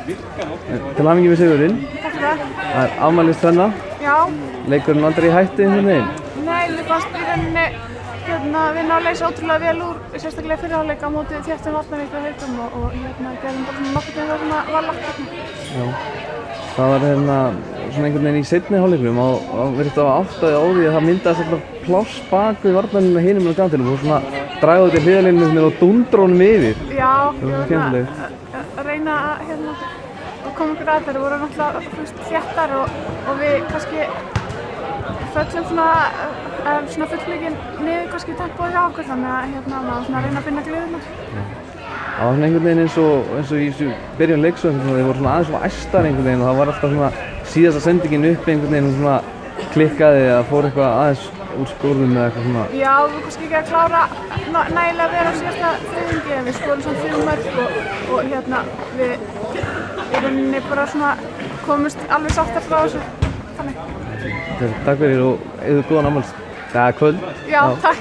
Til hamingju með sigurinn. Takk fyrir það. Það er afmælistvenna. Já. Leikurinn aldrei í hættu einhvern veginn. Nei, við fannst í rauninni við náðum að leysa ótrúlega vel úr, sérstaklega í fyrri hálfleik á móti þéttum Vatnavík og Haukum og gerðum bara svona nokkuð það sem var lagt þarna. Já. Það var svona einhvern veginn í seinni hálfleikunum og verið þetta áttaði á því að það myndaðist alltaf pláss bak við varnarlínuna hinum með gantinum og svona draga út í hliðarlínunum og dundra honum yfir. Já, ég var að reyna að koma okkur að þeir voru náttúrulega þéttar og við kannski föllum svona fullmikið niður kannski tempóið hjá okkur þannig að maður svona reyna að finna gleðina. Það var svona einhvern veginn eins og í byrjun leiks og þeir voru svona aðeins æstar einhvern veginn og það var alltaf svona síðasta sendingin upp einhvern veginn og svona klikkaði að fór eitthvað aðeins úr skorðum eða eitthvað svona. Já, við kannski ekki að klára nægilega vel á síðasta þriðjungi en við skorum svona 5 mörk og við í rauninni bara svona komumst alveg sáttar frá þessu þannig. Takk fyrir og eigðu góðan afmælisdag. Kvöld. Já, takk.